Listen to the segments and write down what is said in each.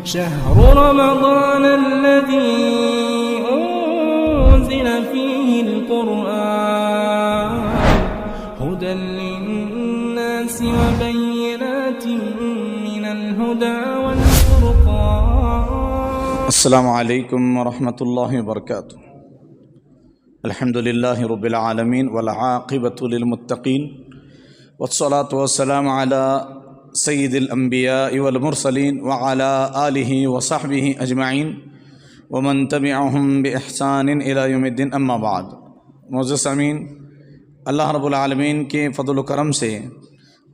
شهر رمضان الذي أنزل فيه القرآن هدى للناس وبينات من الهدى والفرقان. السلام علیکم ورحمۃ اللہ وبرکاتہ. الحمد للہ رب العالمین والعاقبۃ للمتقین والصلاة والسلام علی سید الانبیاء والمرسلین وعلی آلہ وصحبہ اجمعین ومن تبعہم باحسان الی یوم الدین. اما بعد. معزز سامعین، اللہ رب العالمین کے فضل و کرم سے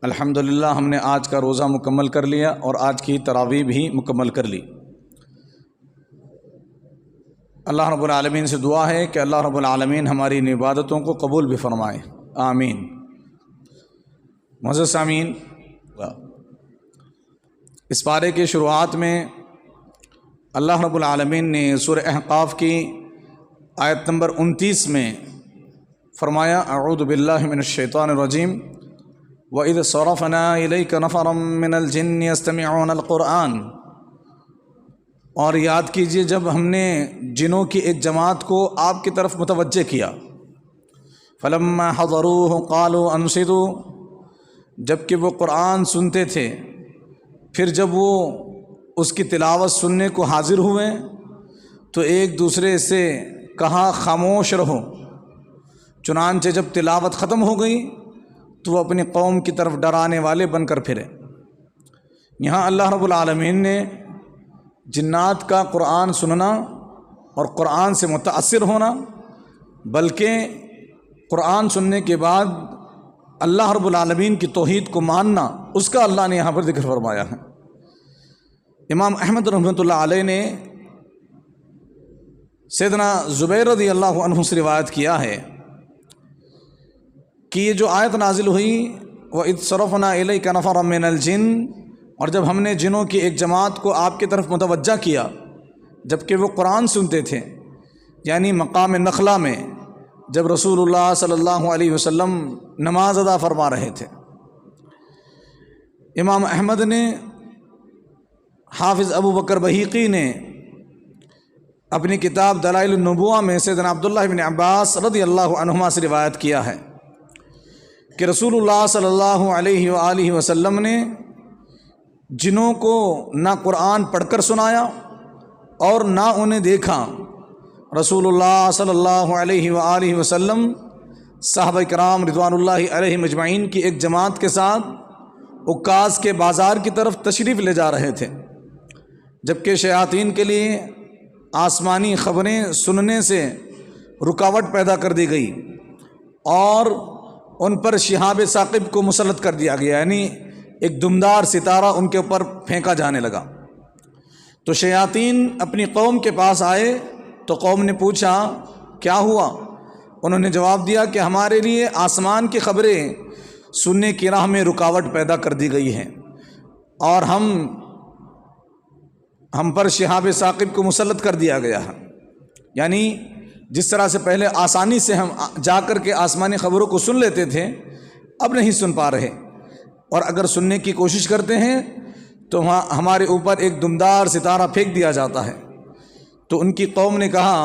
الحمدللہ ہم نے آج کا روزہ مکمل کر لیا اور آج کی تراویح بھی مکمل کر لی. اللہ رب العالمین سے دعا ہے کہ اللہ رب العالمین ہماری ان عبادتوں کو قبول بھی فرمائے، آمین. معزز سامعین، اس پارے کی شروعات میں اللہ رب العالمین نے سورہ احقاف کی آیت نمبر 29 میں فرمایا: اعوذ باللہ من الشیطان الرجیم وَإِذْ صَرَفْنَا إِلَيْكَ نَفَرًا مِّنَ الْجِنِّ يَسْتَمِعُونَ الْقُرْآنَ. اور یاد کیجئے جب ہم نے جنوں کی ایک جماعت کو آپ کی طرف متوجہ کیا. فَلَمَّا حَضَرُوهُ قَالُوا أَنصِتُوا. جب کہ وہ قرآن سنتے تھے، پھر جب وہ اس کی تلاوت سننے کو حاضر ہوئے تو ایک دوسرے سے کہا خاموش رہو. چنانچہ جب تلاوت ختم ہو گئی تو وہ اپنی قوم کی طرف ڈرانے والے بن کر پھرے. یہاں اللہ رب العالمین نے جنات کا قرآن سننا اور قرآن سے متاثر ہونا، بلکہ قرآن سننے کے بعد اللہ رب العالمین کی توحید کو ماننا، اس کا اللہ نے یہاں پر ذکر فرمایا ہے. امام احمد رحمۃ اللہ علیہ نے سیدنا زبیر رضی اللہ عنہ سے روایت کیا ہے کہ یہ جو آیت نازل ہوئی وَإِذْ صَرَفْنَا إِلَيْكَ نَفَرًا مِّنَ الْجِنِّ، اور جب ہم نے جنوں کی ایک جماعت کو آپ کی طرف متوجہ کیا جب کہ وہ قرآن سنتے تھے، یعنی مقام نخلا میں جب رسول اللہ صلی اللہ علیہ وسلم نماز ادا فرما رہے تھے. امام احمد نے، حافظ ابو بکر بہیقی نے اپنی کتاب دلائل النبوہ میں سیدنا عبداللہ بن عباس رضی اللہ عنہما سے روایت کیا ہے کہ رسول اللہ صلی اللہ علیہ وآلہ وسلم نے جنوں کو نہ قرآن پڑھ کر سنایا اور نہ انہیں دیکھا. رسول اللہ صلی اللہ علیہ وآلہ وسلم صحابہ کرام رضوان اللہ علیہم اجمعین کی ایک جماعت کے ساتھ عکاظ کے بازار کی طرف تشریف لے جا رہے تھے، جبکہ شیاطین کے لیے آسمانی خبریں سننے سے رکاوٹ پیدا کر دی گئی اور ان پر شہاب ثاقب کو مسلط کر دیا گیا، یعنی ایک دمدار ستارہ ان کے اوپر پھینکا جانے لگا. تو شیاطین اپنی قوم کے پاس آئے تو قوم نے پوچھا کیا ہوا؟ انہوں نے جواب دیا کہ ہمارے لیے آسمان کی خبریں سننے کی راہ میں رکاوٹ پیدا کر دی گئی ہے اور ہم پر شہاب ثاقب کو مسلط کر دیا گیا ہے. یعنی جس طرح سے پہلے آسانی سے ہم جا کر کے آسمانی خبروں کو سن لیتے تھے، اب نہیں سن پا رہے، اور اگر سننے کی کوشش کرتے ہیں تو ہمارے اوپر ایک دمدار ستارہ پھینک دیا جاتا ہے. تو ان کی قوم نے کہا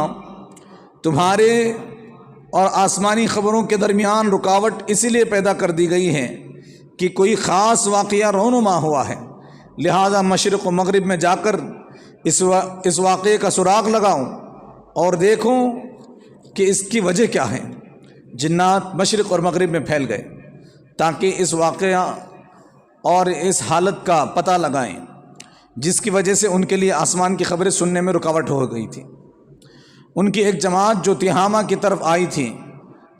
تمہارے اور آسمانی خبروں کے درمیان رکاوٹ اسی لیے پیدا کر دی گئی ہے کہ کوئی خاص واقعہ رونما ہوا ہے، لہذا مشرق و مغرب میں جا کر اس واقعے کا سراغ لگاؤں اور دیکھوں کہ اس کی وجہ کیا ہے. جنات مشرق اور مغرب میں پھیل گئے تاکہ اس واقعہ اور اس حالت کا پتہ لگائیں جس کی وجہ سے ان کے لیے آسمان کی خبریں سننے میں رکاوٹ ہو گئی تھی. ان کی ایک جماعت جو تہامہ کی طرف آئی تھی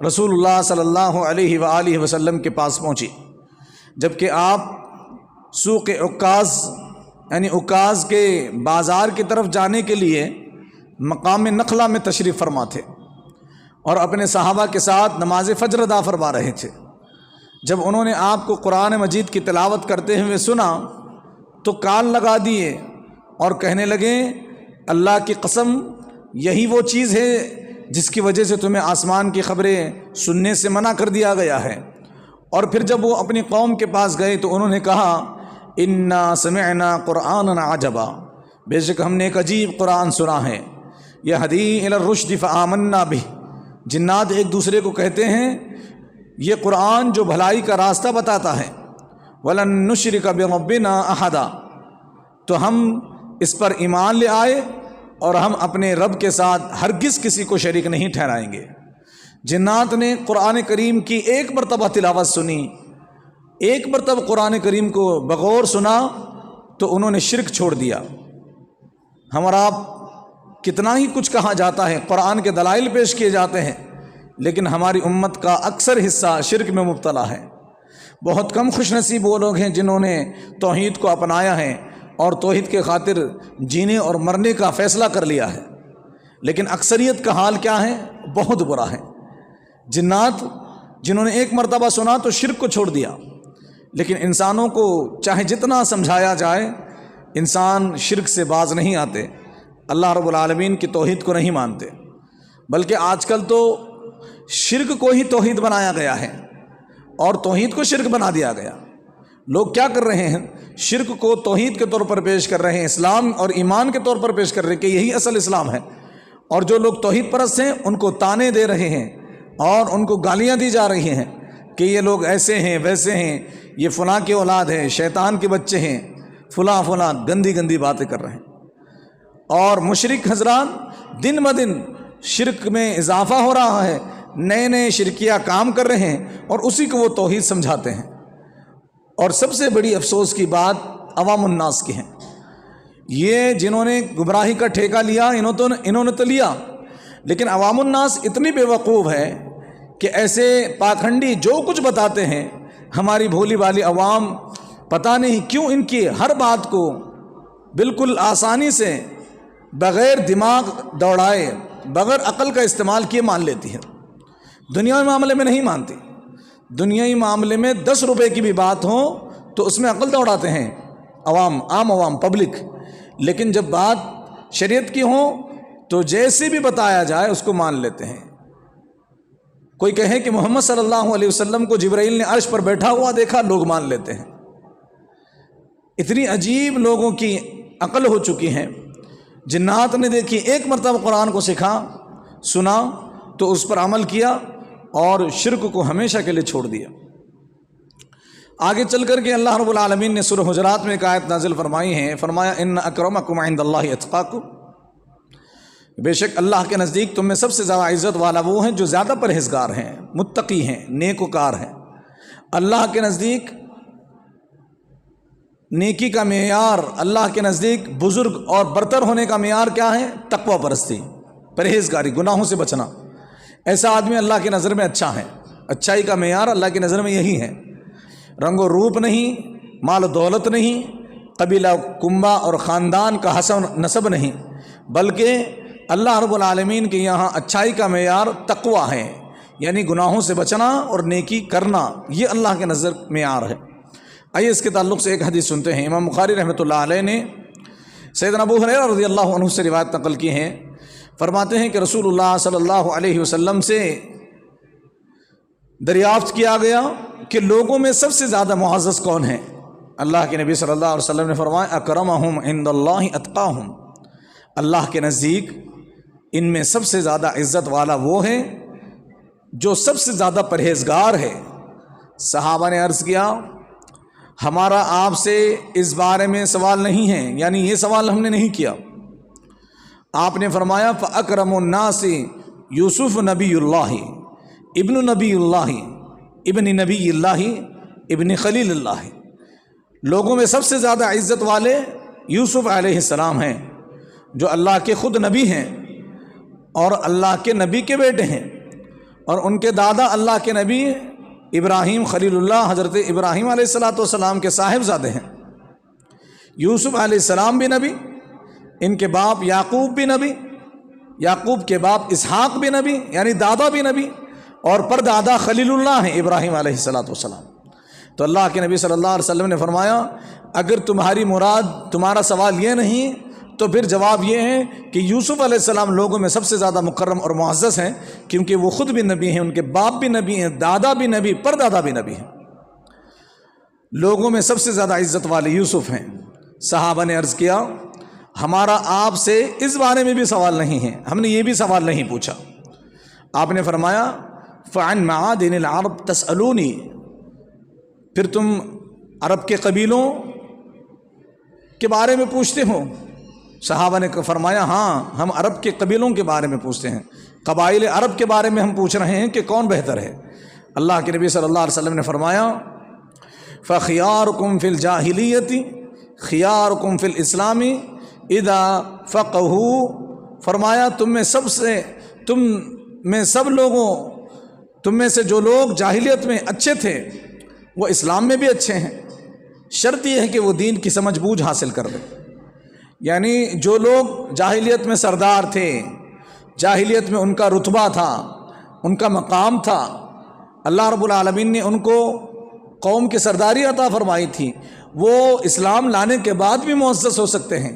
رسول اللہ صلی اللہ علیہ وآلہ وسلم کے پاس پہنچی، جبکہ آپ سوق عکاظ یعنی عکاظ کے بازار کی طرف جانے کے لیے مقام نخلا میں تشریف فرما تھے اور اپنے صحابہ کے ساتھ نماز فجر ادا فرما رہے تھے. جب انہوں نے آپ کو قرآن مجید کی تلاوت کرتے ہوئے سنا تو کان لگا دیے اور کہنے لگے اللہ کی قسم یہی وہ چیز ہے جس کی وجہ سے تمہیں آسمان کی خبریں سننے سے منع کر دیا گیا ہے. اور پھر جب وہ اپنی قوم کے پاس گئے تو انہوں نے کہا انا سمعنا قرآنا عجبا، بے شک ہم نے ایک عجیب قرآن سنا ہے، یہدی الی الرشد فآمنا بہ، جنات ایک دوسرے کو کہتے ہیں یہ قرآن جو بھلائی کا راستہ بتاتا ہے، وَلَن نُشْرِكَ بِرَبِّنَا أَحَدًا، تو ہم اس پر ایمان لے آئے اور ہم اپنے رب کے ساتھ ہرگز کسی کو شریک نہیں ٹھہرائیں گے۔ جنات نے قرآن کریم کی ایک مرتبہ تلاوت سنی، ایک مرتبہ قرآن کریم کو بغور سنا تو انہوں نے شرک چھوڑ دیا۔ ہم اور آپ کتنا ہی کچھ کہا جاتا ہے، قرآن کے دلائل پیش کیے جاتے ہیں، لیکن ہماری امت کا اکثر حصہ شرک میں مبتلا ہے۔ بہت کم خوش نصیب وہ لوگ ہیں جنہوں نے توحید کو اپنایا ہے اور توحید کے خاطر جینے اور مرنے کا فیصلہ کر لیا ہے، لیکن اکثریت کا حال کیا ہے؟ بہت برا ہے۔ جنات جنہوں نے ایک مرتبہ سنا تو شرک کو چھوڑ دیا، لیکن انسانوں کو چاہے جتنا سمجھایا جائے انسان شرک سے باز نہیں آتے، اللہ رب العالمین کی توحید کو نہیں مانتے، بلکہ آج کل تو شرک کو ہی توحید بنایا گیا ہے اور توحید کو شرک بنا دیا گیا۔ لوگ کیا کر رہے ہیں؟ شرک کو توحید کے طور پر پیش کر رہے ہیں، اسلام اور ایمان کے طور پر پیش کر رہے ہیں کہ یہی اصل اسلام ہے، اور جو لوگ توحید پرست ہیں ان کو تانے دے رہے ہیں اور ان کو گالیاں دی جا رہی ہیں کہ یہ لوگ ایسے ہیں ویسے ہیں، یہ فلاں کی اولاد ہیں، شیطان کے بچے ہیں، فلاں فلاں گندی گندی باتیں کر رہے ہیں۔ اور مشرک حضرات دن بدن شرک میں اضافہ ہو رہا ہے، نئے نئے شرکیہ کام کر رہے ہیں اور اسی کو وہ توحید سمجھاتے ہیں۔ اور سب سے بڑی افسوس کی بات عوام الناس کی ہے، یہ جنہوں نے گمراہی کا ٹھیکہ لیا انہوں نے تو لیا، لیکن عوام الناس اتنی بے وقوف ہے کہ ایسے پاکھنڈی جو کچھ بتاتے ہیں، ہماری بھولی والی عوام پتہ نہیں کیوں ان کی ہر بات کو بالکل آسانی سے بغیر دماغ دوڑائے، بغیر عقل کا استعمال کیے مان لیتی ہے۔ دنیاوی معاملے میں نہیں مانتی، دنیاوی معاملے میں 10 روپے کی بھی بات ہو تو اس میں عقل دوڑاتے ہیں عام عوام پبلک، لیکن جب بات شریعت کی ہو تو جیسے بھی بتایا جائے اس کو مان لیتے ہیں۔ کوئی کہے کہ محمد صلی اللہ علیہ وسلم کو جبرائیل نے عرش پر بیٹھا ہوا دیکھا، لوگ مان لیتے ہیں۔ اتنی عجیب لوگوں کی عقل ہو چکی ہے۔ جنات نے دیکھی ایک مرتبہ قرآن کو سیکھا، سنا تو اس پر عمل کیا اور شرک کو ہمیشہ کے لیے چھوڑ دیا۔ آگے چل کر کے اللہ رب العالمین نے سورہ حجرات میں ایک آیت نازل فرمائی ہے، فرمایا ان اکرمکم عند اللہ اتقاکم، بے شک اللہ کے نزدیک تم میں سب سے زیادہ عزت والا وہ ہیں جو زیادہ پرہیزگار ہیں، متقی ہیں، نیکوکار ہیں۔ اللہ کے نزدیک نیکی کا معیار، اللہ کے نزدیک بزرگ اور برتر ہونے کا معیار کیا ہے؟ تقوی پرستی، پرہیزگاری، گناہوں سے بچنا۔ ایسا آدمی اللہ کی نظر میں اچھا ہے، اچھائی کا معیار اللہ کی نظر میں یہی ہے۔ رنگ و روپ نہیں، مال و دولت نہیں، قبیلہ کنبہ اور خاندان کا حسب نسب نہیں، بلکہ اللہ رب العالمین کے یہاں اچھائی کا معیار تقوی ہے، یعنی گناہوں سے بچنا اور نیکی کرنا، یہ اللہ کے نظر معیار ہے۔ آئیے اس کے تعلق سے ایک حدیث سنتے ہیں۔ امام بخاری رحمۃ اللہ علیہ نے سیدنا ابو ہریرہ رضی اللہ عنہ سے روایت نقل کی ہیں، فرماتے ہیں کہ رسول اللہ صلی اللہ علیہ وسلم سے دریافت کیا گیا کہ لوگوں میں سب سے زیادہ معزز کون ہیں؟ اللہ کے نبی صلی اللہ علیہ وسلم نے فرمایا اکرمہم عند اللہ اتقاہم، اللہ کے نزدیک ان میں سب سے زیادہ عزت والا وہ ہے جو سب سے زیادہ پرہیزگار ہے۔ صحابہ نے عرض کیا ہمارا آپ سے اس بارے میں سوال نہیں ہے، یعنی یہ سوال ہم نے نہیں کیا۔ آپ نے فرمایا فاکرم الناس یوسف نبی اللہ ابن نبی اللہ ابن نبی اللہ ابن خلیل اللہ، لوگوں میں سب سے زیادہ عزت والے یوسف علیہ السلام ہیں جو اللہ کے خود نبی ہیں اور اللہ کے نبی کے بیٹے ہیں، اور ان کے دادا اللہ کے نبی ابراہیم خلیل اللہ حضرت ابراہیم علیہ السلام کے صاحبزادے ہیں۔ یوسف علیہ السلام بھی نبی، ان کے باپ یعقوب بھی نبی، یعقوب کے باپ اسحاق بھی نبی، یعنی دادا بھی نبی، اور پردادا خلیل اللہ ہیں ابراہیم علیہ السلام۔ تو اللہ کے نبی صلی اللہ علیہ وسلم نے فرمایا اگر تمہاری مراد، تمہارا سوال یہ نہیں تو پھر جواب یہ ہے کہ یوسف علیہ السلام لوگوں میں سب سے زیادہ مکرم اور معزز ہیں، کیونکہ وہ خود بھی نبی ہیں، ان کے باپ بھی نبی ہیں، دادا بھی نبی، پردادا بھی نبی ہیں۔ لوگوں میں سب سے زیادہ عزت والے یوسف ہیں۔ صحابہ نے عرض کیا ہمارا آپ سے اس بارے میں بھی سوال نہیں ہے، ہم نے یہ بھی سوال نہیں پوچھا۔ آپ نے فرمایا فعن معادن العرب تسألونی، پھر تم عرب کے قبیلوں کے بارے میں پوچھتے ہو؟ صحابہ نے فرمایا ہاں، ہم عرب کے قبیلوں کے بارے میں پوچھتے ہیں، قبائل عرب کے بارے میں ہم پوچھ رہے ہیں کہ کون بہتر ہے۔ اللہ کے نبی صلی اللہ علیہ وسلم نے فرمایا فخیارکم فی الجاہلیت خیارکم فی الاسلام اذا فقہوا، فرمایا تم میں سے جو لوگ جاہلیت میں اچھے تھے وہ اسلام میں بھی اچھے ہیں، شرط یہ ہے کہ وہ دین کی سمجھ بوجھ حاصل کر دیں۔ یعنی جو لوگ جاہلیت میں سردار تھے، جاہلیت میں ان کا رتبہ تھا، ان کا مقام تھا، اللہ رب العالمین نے ان کو قوم کی سرداری عطا فرمائی تھی، وہ اسلام لانے کے بعد بھی معزز ہو سکتے ہیں،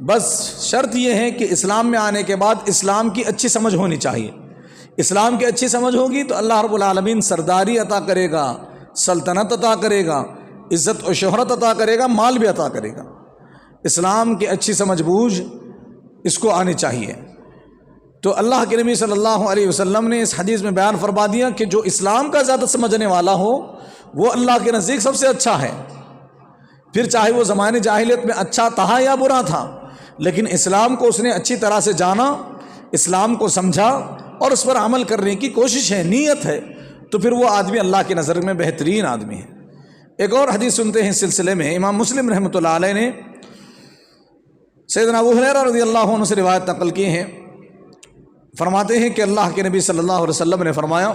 بس شرط یہ ہے کہ اسلام میں آنے کے بعد اسلام کی اچھی سمجھ ہونی چاہیے۔ اسلام کی اچھی سمجھ ہوگی تو اللہ رب العالمین سرداری عطا کرے گا، سلطنت عطا کرے گا، عزت و شہرت عطا کرے گا، مال بھی عطا کرے گا۔ اسلام کی اچھی سمجھ بوجھ اس کو آنی چاہیے۔ تو اللہ کے نبی صلی اللہ علیہ وسلم نے اس حدیث میں بیان فرما دیا کہ جو اسلام کا زیادہ سمجھنے والا ہو وہ اللہ کے نزدیک سب سے اچھا ہے، پھر چاہے وہ زمانے جاہلیت میں اچھا تھا یا برا تھا، لیکن اسلام کو اس نے اچھی طرح سے جانا، اسلام کو سمجھا اور اس پر عمل کرنے کی کوشش ہے، نیت ہے، تو پھر وہ آدمی اللہ کی نظر میں بہترین آدمی ہے۔ ایک اور حدیث سنتے ہیں اس سلسلے میں، امام مسلم رحمۃ اللہ علیہ نے سیدنا ابو ہریرہ رضی اللہ عنہ سے روایت نقل کی ہے، فرماتے ہیں کہ اللہ کے نبی صلی اللہ علیہ وسلم نے فرمایا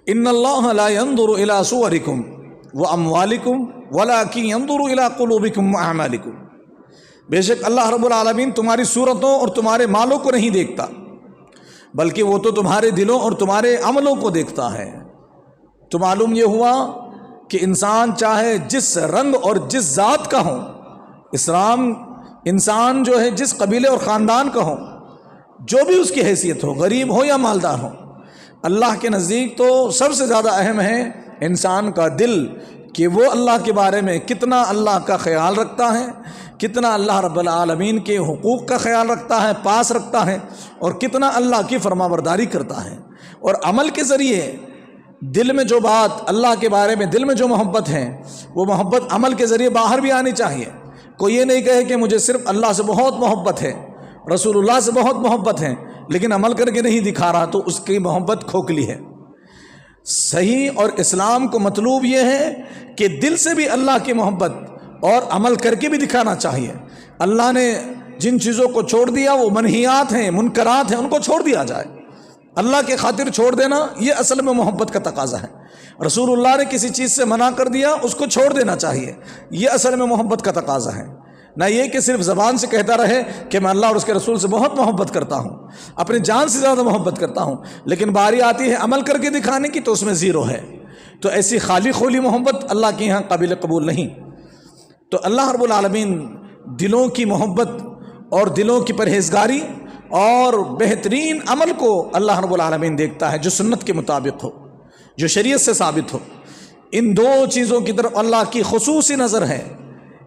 ان اللہ لا ينظر الى صورکم واموالکم ولکن ينظر الى قلوبکم واعمالکم، بے شک اللہ رب العالمین تمہاری صورتوں اور تمہارے مالوں کو نہیں دیکھتا، بلکہ وہ تو تمہارے دلوں اور تمہارے عملوں کو دیکھتا ہے۔ تو معلوم یہ ہوا کہ انسان چاہے جس رنگ اور جس ذات کا ہو، اسلام انسان جو ہے جس قبیلے اور خاندان کا ہو، جو بھی اس کی حیثیت ہو، غریب ہو یا مالدار ہو، اللہ کے نزدیک تو سب سے زیادہ اہم ہے انسان کا دل، کہ وہ اللہ کے بارے میں کتنا اللہ کا خیال رکھتا ہے، کتنا اللہ رب العالمین کے حقوق کا خیال رکھتا ہے، پاس رکھتا ہے، اور کتنا اللہ کی فرما برداری کرتا ہے۔ اور عمل کے ذریعے دل میں جو بات اللہ کے بارے میں، دل میں جو محبت ہے، وہ محبت عمل کے ذریعے باہر بھی آنی چاہیے۔ کوئی یہ نہیں کہے کہ مجھے صرف اللہ سے بہت محبت ہے، رسول اللہ سے بہت محبت ہے، لیکن عمل کر کے نہیں دکھا رہا، تو اس کی محبت کھوکھلی ہے۔ صحیح اور اسلام کو مطلوب یہ ہے کہ دل سے بھی اللہ کی محبت اور عمل کر کے بھی دکھانا چاہیے۔ اللہ نے جن چیزوں کو چھوڑ دیا وہ منہیات ہیں، منکرات ہیں، ان کو چھوڑ دیا جائے۔ اللہ کے خاطر چھوڑ دینا یہ اصل میں محبت کا تقاضا ہے۔ رسول اللہ نے کسی چیز سے منع کر دیا، اس کو چھوڑ دینا چاہیے، یہ اصل میں محبت کا تقاضا ہے۔ نہ یہ کہ صرف زبان سے کہتا رہے کہ میں اللہ اور اس کے رسول سے بہت محبت کرتا ہوں، اپنی جان سے زیادہ محبت کرتا ہوں، لیکن باری آتی ہے عمل کر کے دکھانے کی تو اس میں زیرو ہے۔ تو ایسی خالی خولی محبت اللہ کے یہاں قابل قبول نہیں۔ تو اللہ رب العالمین دلوں کی محبت اور دلوں کی پرہیزگاری اور بہترین عمل کو اللہ رب العالمین دیکھتا ہے، جو سنت کے مطابق ہو، جو شریعت سے ثابت ہو۔ ان دو چیزوں کی طرف اللہ کی خصوصی نظر ہے۔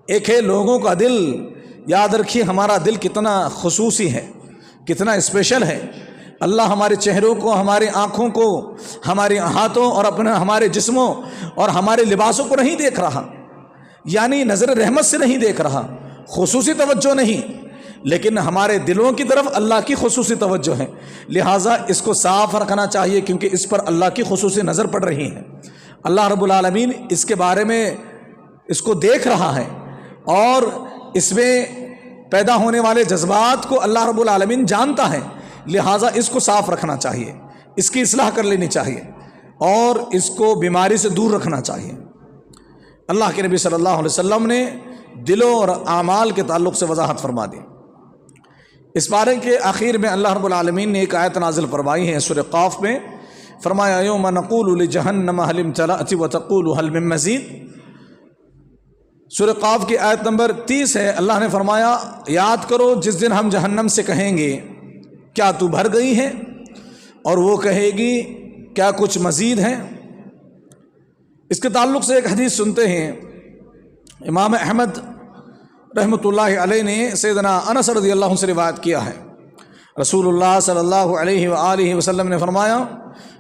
ایک ہے لوگوں کا دل، یاد رکھیے ہمارا دل کتنا خصوصی ہے، کتنا اسپیشل ہے۔ اللہ ہمارے چہروں کو، ہماری آنکھوں کو، ہمارے ہاتھوں اور ہمارے جسموں اور ہمارے لباسوں کو نہیں دیکھ رہا، یعنی نظر رحمت سے نہیں دیکھ رہا، خصوصی توجہ نہیں، لیکن ہمارے دلوں کی طرف اللہ کی خصوصی توجہ ہے۔ لہٰذا اس کو صاف رکھنا چاہیے، کیونکہ اس پر اللہ کی خصوصی نظر پڑ رہی ہے۔ اللہ رب العالمین اس کے بارے میں اس کو دیکھ رہا ہے، اور اس میں پیدا ہونے والے جذبات کو اللہ رب العالمین جانتا ہے۔ لہٰذا اس کو صاف رکھنا چاہیے، اس کی اصلاح کر لینی چاہیے، اور اس کو بیماری سے دور رکھنا چاہیے۔ اللہ کے نبی صلی اللہ علیہ وسلم نے دلوں اور اعمال کے تعلق سے وضاحت فرما دی۔ اس بارے کے آخر میں اللہ رب العالمین نے ایک آیت نازل فرمائی ہے سورہ قاف میں، فرمایا یوم نقول لجہنم هل امتلأت وتقول هل من مزید۔ سورہ قاف کی آیت نمبر 30 ہے۔ اللہ نے فرمایا یاد کرو جس دن ہم جہنم سے کہیں گے کیا تو بھر گئی ہے، اور وہ کہے گی کیا کچھ مزید ہے۔ اس کے تعلق سے ایک حدیث سنتے ہیں، امام احمد رحمۃ اللہ علیہ نے سیدنا انس رضی اللہ عنہ سے روایت کیا ہے، رسول اللہ صلی اللہ علیہ وآلہ وسلم نے فرمایا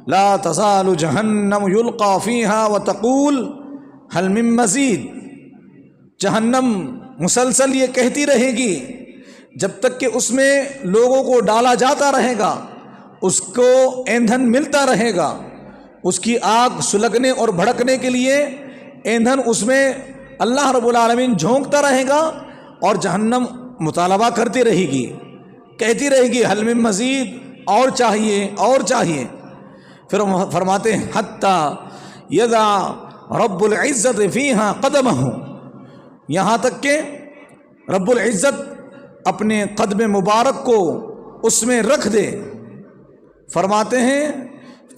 لا تزال جہنم یلقى فیہا وتقول هل من مزید، جہنم مسلسل یہ کہتی رہے گی جب تک کہ اس میں لوگوں کو ڈالا جاتا رہے گا، اس کو ایندھن ملتا رہے گا، اس کی آگ سلگنے اور بھڑکنے کے لیے ایندھن اس میں اللہ رب العالمین جھونکتا رہے گا، اور جہنم مطالبہ کرتی رہے گی، کہتی رہے گی حل من مزید، اور چاہیے اور چاہیے۔ پھر فرماتے ہیں حتی یضع رب العزت فیہا قدمہ، یہاں تک کہ رب العزت اپنے قدم مبارک کو اس میں رکھ دے۔ فرماتے ہیں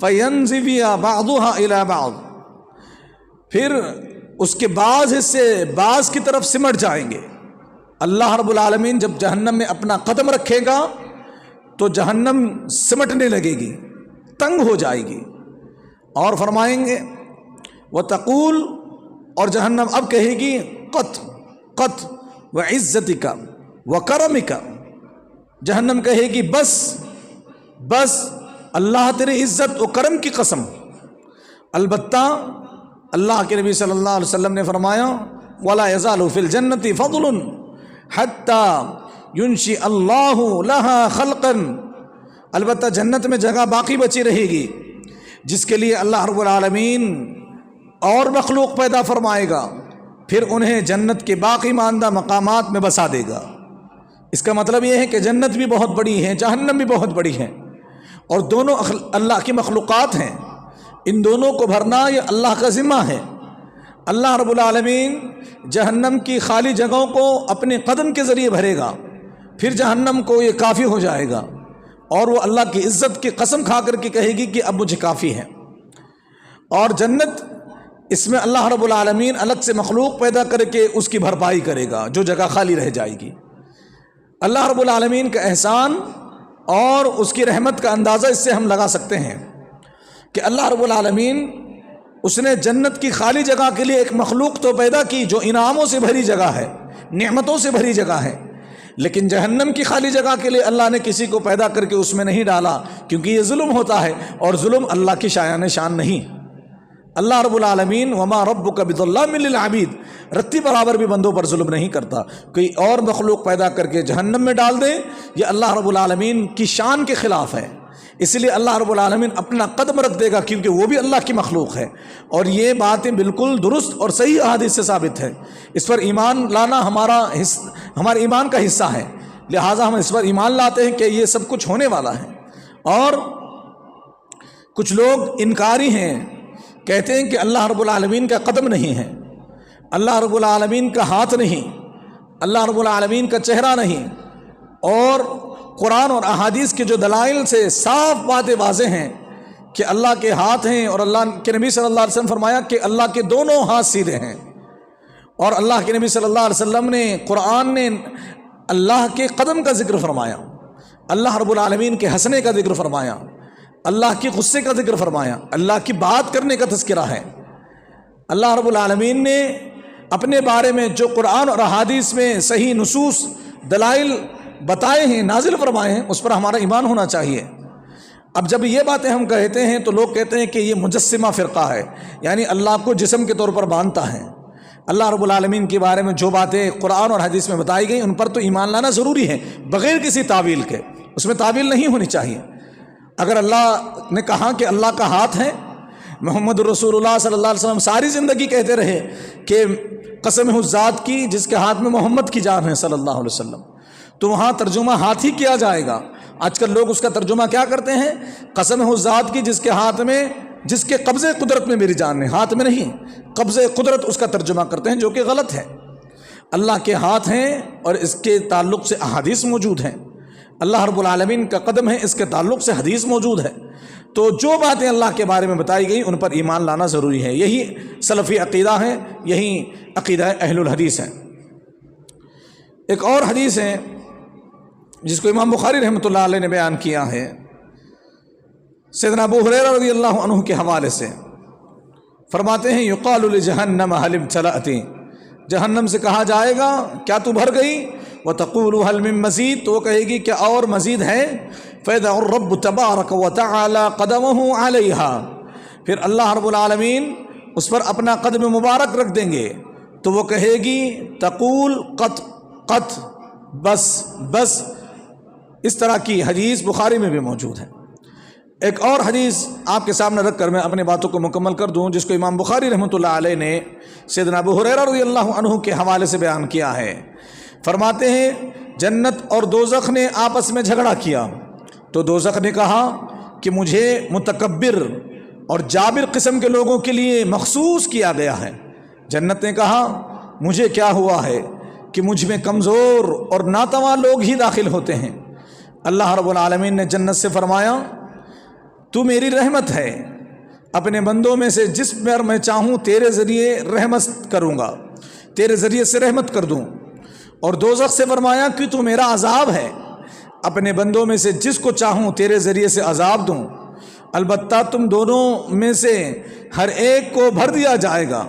فینزوی بعضها الی بعض، پھر اس کے بعض حصے بعض کی طرف سمٹ جائیں گے۔ اللہ رب العالمین جب جہنم میں اپنا قدم رکھے گا تو جہنم سمٹنے لگے گی، تنگ ہو جائے گی، اور فرمائیں گے وتقول، اور جہنم اب کہے گی قط قط وعزتک وکرمک، جہنم کہے گی بس بس، اللہ تیرے عزت و کرم کی قسم۔ البتہ اللہ کے نبی صلی اللہ علیہ وسلم نے فرمایا ولا یزال فی الجنۃ فضل حتی ینشئ اللہ لها خلقا، البتہ جنت میں جگہ باقی بچی رہے گی جس کے لیے اللہ رب العالمین اور مخلوق پیدا فرمائے گا، پھر انہیں جنت کے باقی ماندہ مقامات میں بسا دے گا۔ اس کا مطلب یہ ہے کہ جنت بھی بہت بڑی ہے، جہنم بھی بہت بڑی ہے، اور دونوں اللہ کی مخلوقات ہیں، ان دونوں کو بھرنا یہ اللہ کا ذمہ ہے۔ اللہ رب العالمین جہنم کی خالی جگہوں کو اپنے قدم کے ذریعے بھرے گا، پھر جہنم کو یہ کافی ہو جائے گا، اور وہ اللہ کی عزت کی قسم کھا کر کے کہے گی کہ اب مجھے کافی ہے۔ اور جنت، اس میں اللہ رب العالمین الگ سے مخلوق پیدا کر کے اس کی بھرپائی کرے گا جو جگہ خالی رہ جائے گی۔ اللہ رب العالمین کا احسان اور اس کی رحمت کا اندازہ اس سے ہم لگا سکتے ہیں کہ اللہ رب العالمین اس نے جنت کی خالی جگہ کے لیے ایک مخلوق تو پیدا کی جو انعاموں سے بھری جگہ ہے، نعمتوں سے بھری جگہ ہے، لیکن جہنم کی خالی جگہ کے لیے اللہ نے کسی کو پیدا کر کے اس میں نہیں ڈالا، کیونکہ یہ ظلم ہوتا ہے، اور ظلم اللہ کی شایان شان نہیں۔ اللہ رب العالمین وما ربک بظلام للعبید، رتی برابر بھی بندوں پر ظلم نہیں کرتا۔ کوئی اور مخلوق پیدا کر کے جہنم میں ڈال دے، یہ اللہ رب العالمین کی شان کے خلاف ہے، اس لیے اللہ رب العالمین اپنا قدم رکھ دے گا، کیونکہ وہ بھی اللہ کی مخلوق ہے، اور یہ باتیں بالکل درست اور صحیح احادیث سے ثابت ہے۔ اس پر ایمان لانا ہمارے ایمان کا حصہ ہے، لہٰذا ہم اس پر ایمان لاتے ہیں کہ یہ سب کچھ ہونے والا ہے۔ اور کچھ لوگ انکاری ہیں، کہتے ہیں کہ اللہ رب العالمین کا قدم نہیں ہے، اللہ رب العالمین کا ہاتھ نہیں، اللہ رب العالمین کا چہرہ نہیں، اور قرآن اور احادیث کے جو دلائل سے صاف باتیں واضح ہیں کہ اللہ کے ہاتھ ہیں، اور اللہ کے نبی صلی اللہ علیہ وسلم فرمایا کہ اللہ کے دونوں ہاتھ سیدھے ہیں، اور اللہ کے نبی صلی اللہ علیہ وسلم نے قرآن نے اللہ کے قدم کا ذکر فرمایا، اللہ رب العالمین کے ہنسنے کا ذکر فرمایا، اللہ کی غصے کا ذکر فرمایا، اللہ کی بات کرنے کا تذکرہ ہے۔ اللہ رب العالمین نے اپنے بارے میں جو قرآن اور احادیث میں صحیح نصوص دلائل بتائے ہیں، نازل فرمائے ہیں، اس پر ہمارا ایمان ہونا چاہیے۔ اب جب یہ باتیں ہم کہتے ہیں تو لوگ کہتے ہیں کہ یہ مجسمہ فرقہ ہے، یعنی اللہ کو جسم کے طور پر مانتا ہے۔ اللہ رب العالمین کے بارے میں جو باتیں قرآن اور حدیث میں بتائی گئی ان پر تو ایمان لانا ضروری ہے، بغیر کسی تعویل کے، اس میں تعویل نہیں ہونی چاہیے۔ اگر اللہ نے کہا کہ اللہ کا ہاتھ ہے، محمد رسول اللہ صلی اللہ علیہ وسلم ساری زندگی کہتے رہے کہ قسم ہے اس ذات کی جس کے ہاتھ میں محمد کی جان ہے صلی اللہ علیہ وسلم، تو وہاں ترجمہ ہاتھ ہی کیا جائے گا۔ آج کل لوگ اس کا ترجمہ کیا کرتے ہیں، قسم ہے اس ذات کی جس کے ہاتھ میں، جس کے قبضے قدرت میں میری جان ہے، ہاتھ میں نہیں، قبضے قدرت اس کا ترجمہ کرتے ہیں، جو کہ غلط ہے۔ اللہ کے ہاتھ ہیں اور اس کے تعلق سے احادیث موجود ہیں، اللہ رب العالمین کا قدم ہے، اس کے تعلق سے حدیث موجود ہے۔ تو جو باتیں اللہ کے بارے میں بتائی گئی ان پر ایمان لانا ضروری ہے، یہی سلفی عقیدہ ہے، یہی عقیدہ اہل الحدیث ہے۔ ایک اور حدیث ہے جس کو امام بخاری رحمۃ اللہ علیہ نے بیان کیا ہے، سیدنا ابو ہریرہ رضی اللہ عنہ کے حوالے سے فرماتے ہیں یقال لجہنم هل امتلأت جہنم سے کہا جائے گا کیا تو بھر گئی؟ وتقول هل من مزید، تو وہ کہے گی کہ اور مزید ہے؟ فَيَضَعُ الرَّبُّ تَبَارَكَ وَتَعَالَى قَدَمَهُ عَلَيْهَا، پھر اللہ رب العالمین اس پر اپنا قدم مبارک رکھ دیں گے تو وہ کہے گی تقول قط قط، بس بس۔ اس طرح کی حدیث بخاری میں بھی موجود ہے۔ ایک اور حدیث آپ کے سامنے رکھ کر میں اپنی باتوں کو مکمل کر دوں، جس کو امام بخاری رحمۃ اللہ علیہ نے سیدنا ابو ہریرہ رضی اللہ عنہ کے حوالے سے بیان کیا ہے۔ فرماتے ہیں جنت اور دوزخ نے آپس میں جھگڑا کیا تو دوزخ نے کہا کہ مجھے متکبر اور جابر قسم کے لوگوں کے لیے مخصوص کیا گیا ہے۔ جنت نے کہا مجھے کیا ہوا ہے کہ مجھ میں کمزور اور ناتواں لوگ ہی داخل ہوتے ہیں۔ اللہ رب العالمین نے جنت سے فرمایا تو میری رحمت ہے، اپنے بندوں میں سے جس پر میں چاہوں تیرے ذریعے رحمت کروں گا، تیرے ذریعے سے رحمت کر دوں۔ اور دوزخ سے فرمایا کہ تو میرا عذاب ہے، اپنے بندوں میں سے جس کو چاہوں تیرے ذریعے سے عذاب دوں۔ البتہ تم دونوں میں سے ہر ایک کو بھر دیا جائے گا،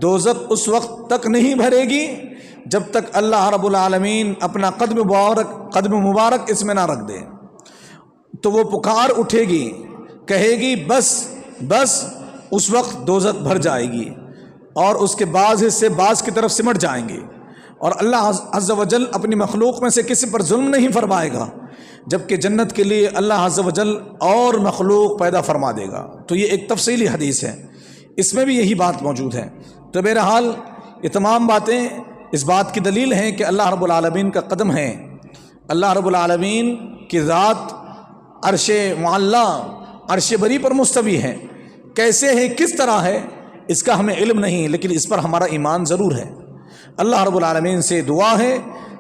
دوزخ اس وقت تک نہیں بھرے گی جب تک اللہ رب العالمین اپنا قدم مبارک اس میں نہ رکھ دے۔ تو وہ پکار اٹھے گی، کہے گی بس بس، اس وقت دوزخ بھر جائے گی اور اس کے بعض حصے بعض کی طرف سمٹ جائیں گے، اور اللہ عز و جل اپنی مخلوق میں سے کسی پر ظلم نہیں فرمائے گا، جبکہ جنت کے لیے اللہ عز و جل اور مخلوق پیدا فرما دے گا۔ تو یہ ایک تفصیلی حدیث ہے، اس میں بھی یہی بات موجود ہے۔ تو بہرحال یہ تمام باتیں اس بات کی دلیل ہیں کہ اللہ رب العالمین کا قدم ہے، اللہ رب العالمین کی ذات عرش معلی عرش بری پر مستوی ہے۔ کیسے ہے، کس طرح ہے، اس کا ہمیں علم نہیں، لیکن اس پر ہمارا ایمان ضرور ہے۔ اللہ رب العالمین سے دعا ہے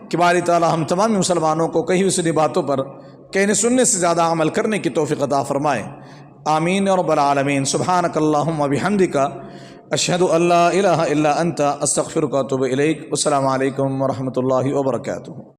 کہ باری تعالی ہم تمام مسلمانوں کو کہی سنی باتوں پر کہنے سننے سے زیادہ عمل کرنے کی توفیق عطا فرمائے، آمین یا رب العالمین۔ سبحانک اللہم وبحمدک، اشہد ان لا الہ الا انت، استغفرک و اتوب الیک۔ السلام علیکم ورحمۃ اللہ وبرکاتہ۔